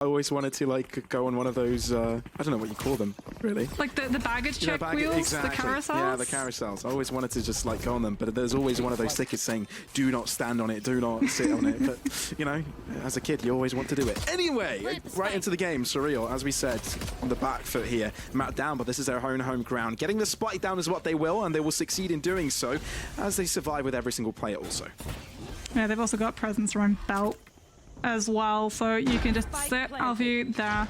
always wanted to like go on one of those, I don't know what you call them, really. Like the baggage check wheels, exactly. the carousels? Yeah, the carousels. I always wanted to just like go on them, but there's always one of those stickers saying, do not stand on it, do not sit on it. But, you know, as a kid, you always want to do it. Anyway, right into the game, Surreal, as we said, on the back foot here, mapped down, but this is their own home ground. Getting the spike down is what they will, and they will succeed in doing so, as they survive with every single player also. Yeah, they've also got presence around belt as well, so you can just sit Alfu there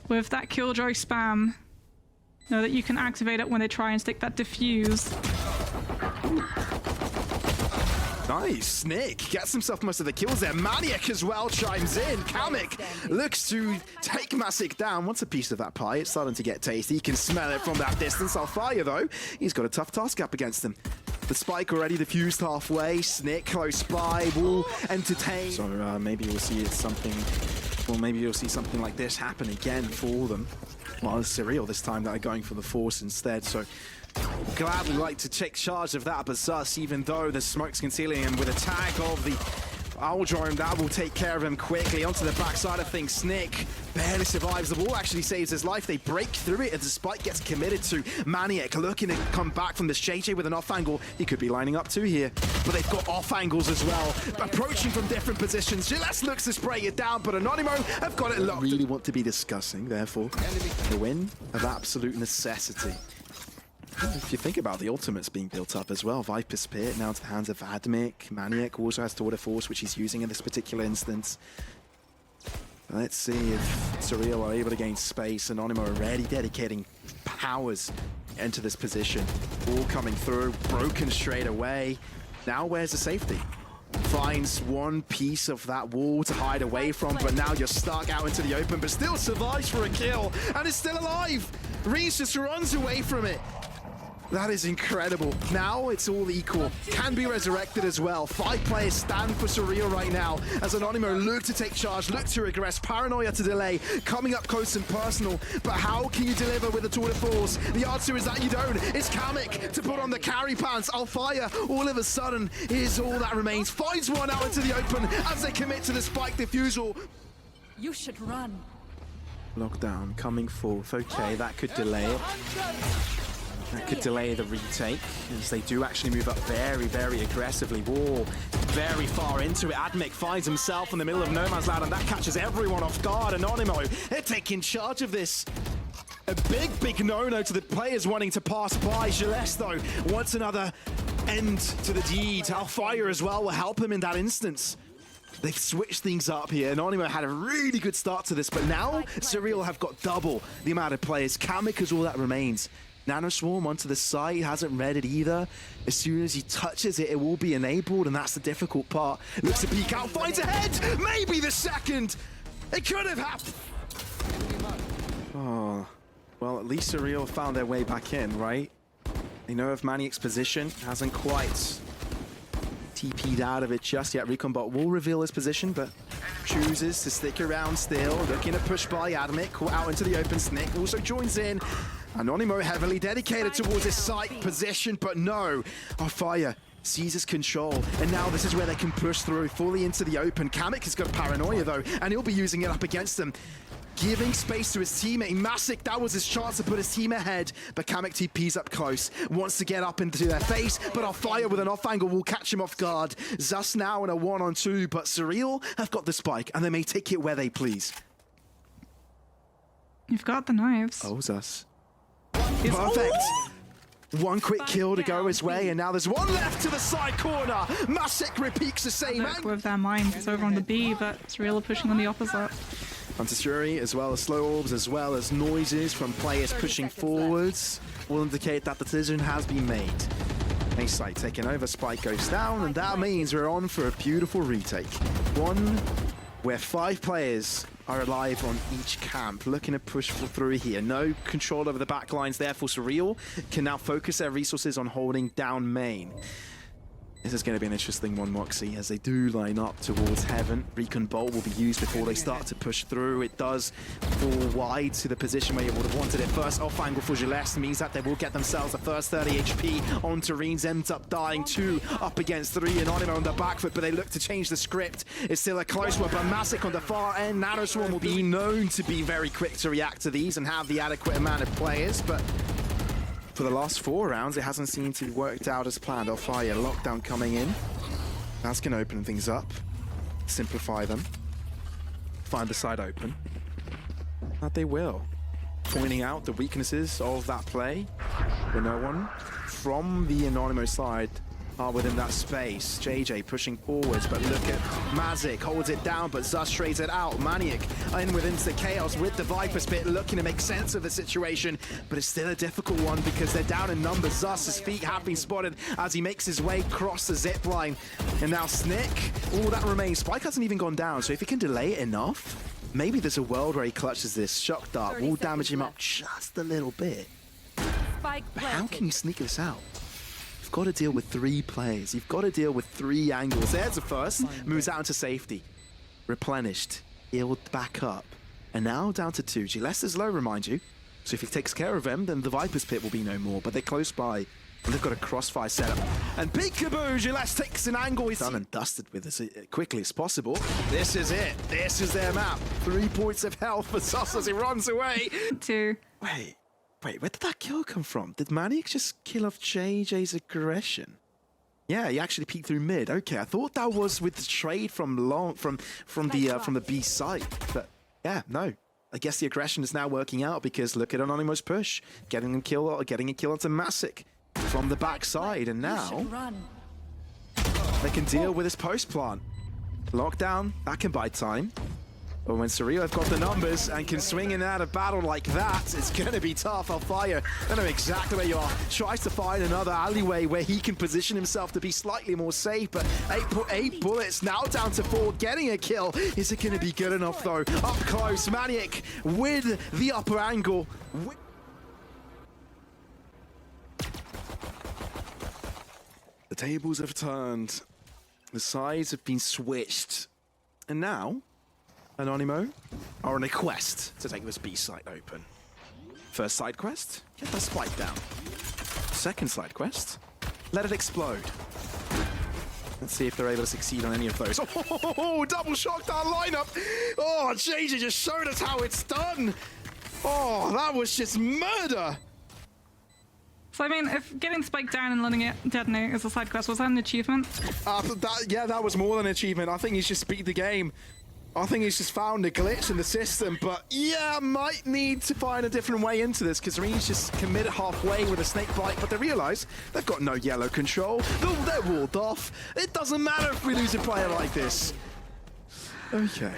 with that killjoy spam. Know that you can activate it when they try and stick that diffuse. Nice, snikk gets himself most of the kills there. Maniek as well chimes in. kamyk looks to take Masic down. Wants a piece of that pie. It's starting to get tasty. He can smell it from that distance. Alfajer, though, he's got a tough task up against him. The spike already diffused halfway. snikk close by, will entertain. So maybe we'll see something. Well, maybe you'll see something like this happen again for them. Well, it's Surreal this time that are going for the force instead. So gladly like to take charge of that, but xuss, even though the smoke's concealing him with a tag of the owl drone, that will take care of him quickly. Onto the backside of things, snikk barely survives. The wall actually saves his life. They break through it as the spike gets committed to Maniek, looking to come back from this JJ with an off angle. He could be lining up too here, but they've got off angles as well, approaching from different positions. Jlerst looks to spray it down, but Anonymo have got it locked. Really want to be discussing, therefore, the win of absolute necessity. If you think about the ultimates being built up as well, Viper's Pit now to the hands of Maniek also has Tour de Force, which he's using in this particular instance. Let's see if Surreal are able to gain space. Anonymo already dedicating powers into this position. All coming through, broken straight away. Now where's the safety? Finds one piece of that wall to hide away from, but now you're stuck out into the open, but still survives for a kill, and is still alive! RieNs just runs away from it. That is incredible. Now it's all equal. Can be resurrected as well. 5 players stand for Surreal right now as Anonymo look to take charge, look to regress, paranoia to delay, coming up close and personal. But how can you deliver with a tour de force? The answer is that you don't. It's kamyk to put on the carry pants. Alfajer, all of a sudden, is all that remains. Finds one out into the open as they commit to the spike defusal. You should run. Lockdown coming forth. Okay, that could delay it. That could delay the retake, as they do actually move up very, very aggressively. Whoa, very far into it. Admic finds himself in the middle of no man's land, and that catches everyone off guard. Anonymo, they're taking charge of this. A big, big no-no to the players wanting to pass by. Jlerst, though, wants another end to the deed. Alfajer as well will help him in that instance. They've switched things up here. Anonymo had a really good start to this, but now Surreal have got double the amount of players. kamyk is all that remains. Nano Swarm onto the side, hasn't read it either. As soon as he touches it, it will be enabled, and that's the difficult part. Looks to peek out, finds a head! Maybe the second! It could have happened! Oh, well, at least Surreal found their way back in, right? They know of Maniek's position, hasn't quite TP'd out of it just yet. Recombot will reveal his position, but chooses to stick around still, looking to push by Admic, out into the open. snikk also joins in. Anonymo heavily dedicated towards his site position, but no. Alfajer seizes control, and now this is where they can push through fully into the open. kamyk has got paranoia though, and he'll be using it up against them. Giving space to his teammate. Masic, that was his chance to put his team ahead, but kamyk TP's up close. Wants to get up into their face, but Alfajer with an off angle will catch him off guard. xuss now in a 1-on-2, but Surreal have got the spike, and they may take it where they please. You've got the knives. Oh, xuss. Perfect. One quick kill to go his way, and now there's one left to the side corner. Masic repeats the same. Look, with their minds, it's over on the B, but Surreal are pushing on the opposite. Onto Shuri, as well as slow orbs, as well as noises from players pushing forwards, will indicate that the decision has been made. A site taken over, spike goes down, and that means we're on for a beautiful retake. One where 5 players are alive on each camp, looking to push through here. No control over the back lines there for Surreal, can now focus their resources on holding down main. This is going to be an interesting one, Moxie, as they do line up towards heaven. Recon Bolt will be used before they start to push through. It does fall wide to the position where you would have wanted it. First off angle for Jlerst means that they will get themselves the first 30 HP onto RieNs. Ends up dying 2 up against 3. Anonymo on the back foot, but they look to change the script. It's still a close one, but Masic on the far end. Nanoswarm will be known to be very quick to react to these and have the adequate amount of players, but for the last 4 rounds, it hasn't seemed to have worked out as planned. Alfajer, lockdown coming in. That's going to open things up, simplify them, find the side open. That they will. Pointing out the weaknesses of that play, but no one from the Anonymo side are within that space. JJ pushing forwards, but look at Masic, holds it down, but xuss trades it out. Maniek in with instant chaos with the Viper Spit, looking to make sense of the situation, but it's still a difficult one because they're down in numbers. xuss's feet have been spotted as he makes his way across the zip line. And now snikk, all that remains. Spike hasn't even gone down, so if he can delay it enough, maybe there's a world where he clutches this. Shock dart will damage him up just a little bit. Spike But how planted. can you sneak this out? You've got to deal with 3 players. You've got to deal with 3 angles. There's the first, moves out into safety. Replenished, healed back up. And now down to 2. Jlerst is low, remind you. So if he takes care of them, then the Viper's Pit will be no more. But they're close by. And they've got a crossfire set up. And peekaboo, Jlerst takes an angle. He's done and dusted with as quickly as possible. This is it. This is their map. 3 points of health for xuss as he runs away. 2. Wait, where did that kill come from? Did Maniek just kill off JJ's aggression? Yeah, he actually peeked through mid. Okay, I thought that was with the trade from the B site, but yeah, no. I guess the aggression is now working out because look at Anonymo's push, getting a kill onto Masic from the backside, and You now should run. they can deal with this post plant. Lockdown, that can buy time. But when Surreal have got the numbers and can swing in and out of battle like that, it's going to be tough. Alfajer, I know exactly where you are. Tries to find another alleyway where he can position himself to be slightly more safe, but 8 bullets, now down to 4, getting a kill. Is it going to be good enough, though? Up close, Maniek with the upper angle. The tables have turned. The sides have been switched. And now Anonymo are on a quest to take this B site open. First side quest, get that spike down. Second side quest, let it explode. Let's see if they're able to succeed on any of those. Oh, double shock that lineup. Oh, JJ just showed us how it's done. Oh, that was just murder. So I mean, if getting Spike down and letting it detonate is a side quest, was that an achievement? Yeah, that was more than an achievement. I think he's just beat the game. I think he's just found a glitch in the system, but yeah, might need to find a different way into this because RieNs just committed halfway with a snake bite, but they realise they've got no yellow control. They're walled off. It doesn't matter if we lose a player like this. Okay.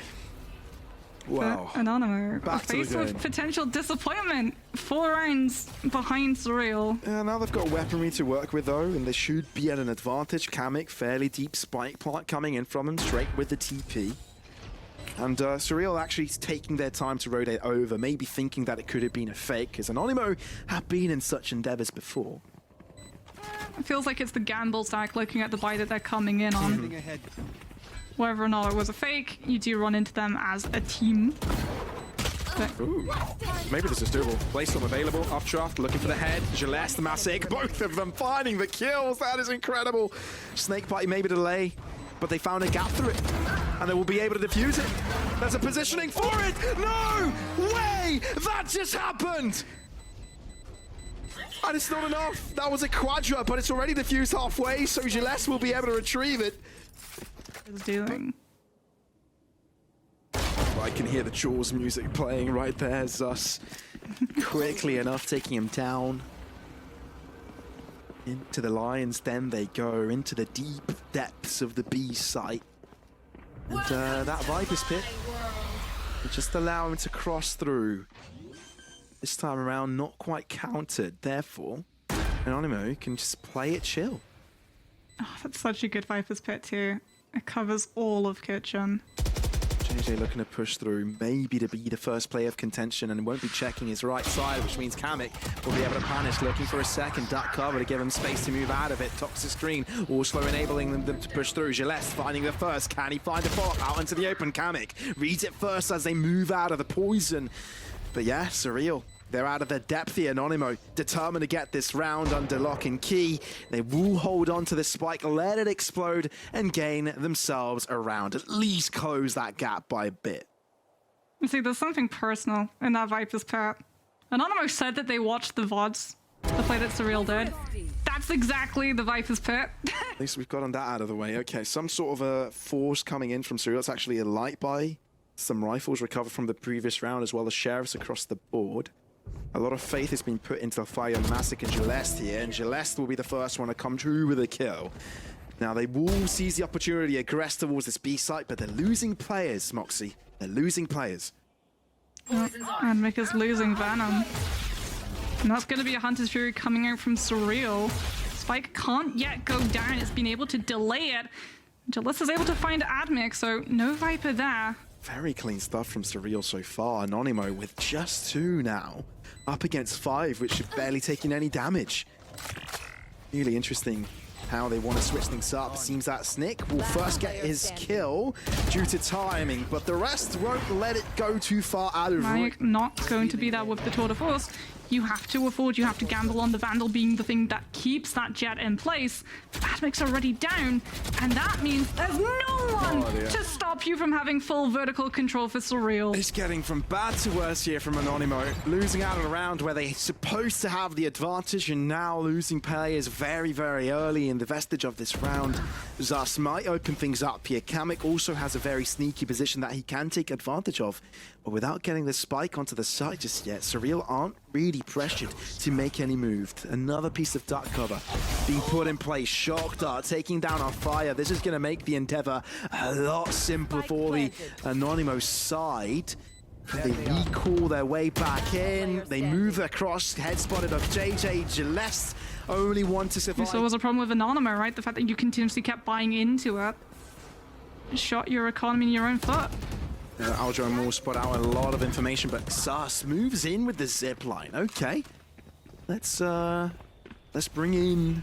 Wow. Anonymo Back to the faced with game. potential disappointment. 4 rounds behind Surreal. Yeah, now they've got weaponry to work with though, and they should be at an advantage. kamyk, fairly deep spike plant coming in from him, straight with the TP. And Surreal actually taking their time to rotate over, maybe thinking that it could have been a fake, because Anonymo have been in such endeavors before. It feels like it's the gamble stack looking at the buy that they're coming in on. Whether or not it was a fake, you do run into them as a team. But Ooh, maybe this is doable. Playstone available, updraft, looking for the head. Jlerst, Masic, both of them finding the kills. That is incredible. Snake bite, maybe delay, but they found a gap through it, and they will be able to defuse it. There's a positioning for it. No way! That just happened! And it's not enough. That was a quadra, but it's already diffused halfway, so Jlerst will be able to retrieve it. it's doing. I can hear the Jaws music playing right there. xuss quickly enough taking him down. Into the Lions, then they go into the deep depths of the B site. And that Viper's Pit will just allow him to cross through. This time around, not quite countered. Therefore, Anonymo can just play it chill. Oh, that's such a good Viper's Pit too. It covers all of Kitchen. JJ looking to push through, maybe to be the first play of contention, and won't be checking his right side, which means kamyk will be able to punish, looking for a second duck cover to give him space to move out of it. Toxic screen also enabling them to push through. Jlerst finding the first. Can he find a follow-up out into the open? kamyk reads it first as they move out of the poison. But yeah, Surreal. They're out of their depth here. Anonymo determined to get this round under lock and key. They will hold on to the spike, let it explode, and gain themselves a round. At least close that gap by a bit. You see, there's something personal in that Viper's pet. Anonymo said that they watched the VODs, the play that Surreal did. That's exactly the Viper's pet. At least we've gotten that out of the way. Okay, some sort of a force coming in from Surreal. It's actually a light buy. Some rifles recovered from the previous round, as well as sheriffs across the board. A lot of faith has been put into Alfajer, Masic, and Jlerst here, and Jlerst will be the first one to come through with a kill. Now, they will seize the opportunity, aggress towards this B site, but they're losing players, Moxie. They're losing players. And Mika's losing Venom. And that's going to be a Hunter's Fury coming out from Surreal. Spike can't yet go down. It's been able to delay it. Jlerst is able to find Admix, so no Viper there. Very clean stuff from Surreal so far. Anonymo with just 2 now. Up against 5, which should barely taking any damage. Really interesting how they want to switch things up. Seems that snikk will first get his kill due to timing, but the rest won't let it go too far out of reach. Maniek not going to be there with the tour de force. You have to afford, you have to gamble on the Vandal being the thing that keeps that jet in place. Admix already down, and that means there's no one to stop you from having full vertical control for Surreal. It's getting from bad to worse here from Anonymo. Losing out on a round where they're supposed to have the advantage, and now losing players very, very early in the vestige of this round. xuss might open things up here. kamyk also has a very sneaky position that he can take advantage of, but without getting the spike onto the site just yet, Surreal aren't really pressured to make any move. Another piece of duck cover being put in place. Shock dart taking down Alfajer. This is going to make the endeavor a lot simpler for the Anonymo side. They recall their way back in. They move across. Head spotted of JJ. Jlerst, only one to survive. So it was a problem with Anonymo, right? The fact that you continuously kept buying into it. Shot your economy in your own foot. Aljo will spot out a lot of information, but xuss moves in with the zip line. Okay, let's bring in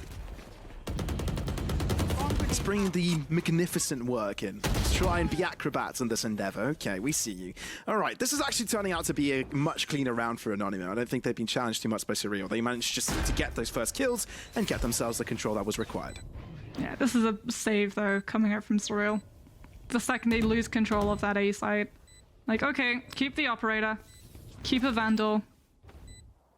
the magnificent work in. Let's try and be acrobats on this endeavor. Okay, we see you. All right, this is actually turning out to be a much cleaner round for Anonymo. I don't think they've been challenged too much by Surreal. They managed just to get those first kills and get themselves the control that was required. Yeah, this is a save though coming out from Surreal. The second they lose control of that A site. Like, okay, keep the operator, keep a Vandal,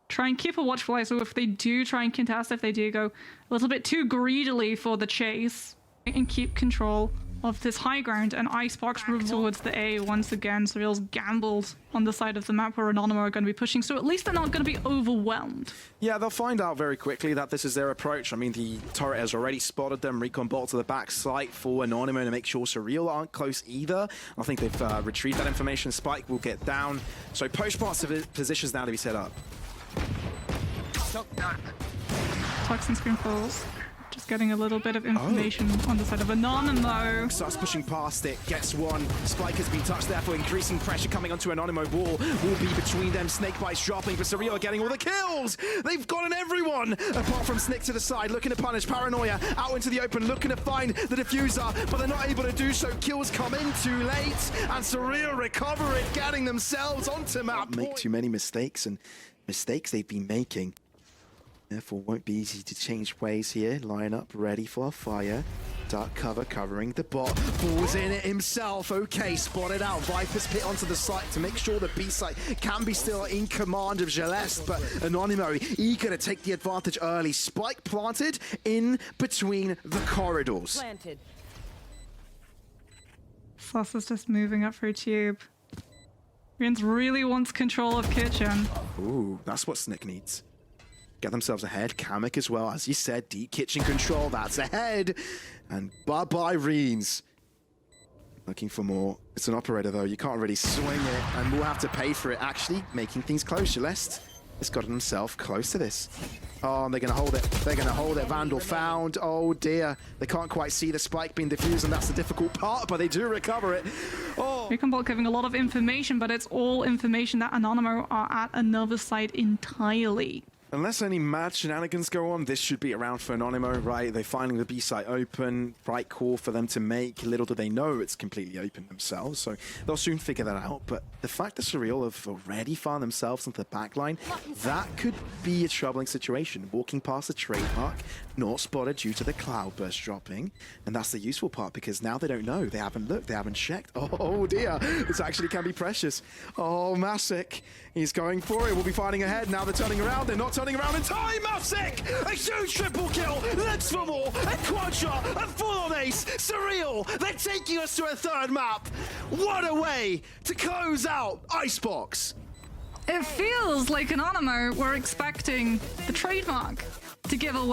try and keep a watchful eye, so if they do try and contest, if they do go a little bit too greedily for the chase, and keep control of this high ground, and Icebox move towards the A once again. Surreal's gambled on the side of the map where Anonymo are going to be pushing, so at least they're not going to be overwhelmed. Yeah, they'll find out very quickly that this is their approach. I mean, the turret has already spotted them. Recon bolt to the back site for Anonymo to make sure Surreal aren't close either. I think they've retrieved that information. Spike will get down. So post-box positions now to be set up. Toxin screen falls. Just getting a little bit of information on the side of Anonymo. xuss pushing past it, gets one. Spike has been touched, therefore increasing pressure coming onto Anonymo wall. Will be between them. Snake bites dropping, but Surreal are getting all the kills. They've gotten everyone, apart from snikk to the side, looking to punish. Paranoia out into the open, looking to find the diffuser, but they're not able to do so. Kills come in too late, and Surreal recover it, getting themselves onto map. Make too many mistakes, and mistakes they've been making. Therefore, won't be easy to change ways here. Line up, ready for fire. Dark cover covering the bot. Falls in it himself. Okay, spotted out. Viper's pit onto the site to make sure the B site can be still in command of Jlerst, but Anonymo eager to take the advantage early. Spike planted in between the corridors. xuss is just moving up for tube. RieNs really wants control of kitchen. Ooh, that's what snikk needs. Get themselves ahead. kamyk as well. As you said, deep kitchen control. That's ahead. And bye-bye, RieNs. Looking for more. It's an operator, though. You can't really swing it. And we'll have to pay for it, actually. Making things close, Jlerst. has gotten himself close to this. Oh, and they're going to hold it. They're going to hold it. Vandal found. Oh, dear. They can't quite see the spike being diffused, and that's the difficult part, but they do recover it. Oh. Recombolt giving a lot of information, but it's all information that Anonymo are at another site entirely. Unless any mad shenanigans go on, this should be around for Anonymo, right? They're finding the B site open, right call for them to make. Little do they know it's completely open themselves, so they'll soon figure that out. But the fact that Surreal have already found themselves into the backline, that could be a troubling situation. Walking past the trademark, not spotted due to the cloudburst dropping. And that's the useful part, because now they don't know. They haven't looked, they haven't checked. Oh dear, this actually can be precious. Oh, Masic, he's going for it. We'll be fighting ahead. Now they're turning around. They're not turning around in time. Masic, a huge triple kill. Let's for more. A quad shot, a full-on ace. Surreal, they're taking us to a third map. What a way to close out Icebox. It feels like Anonymo were expecting the trademark to give away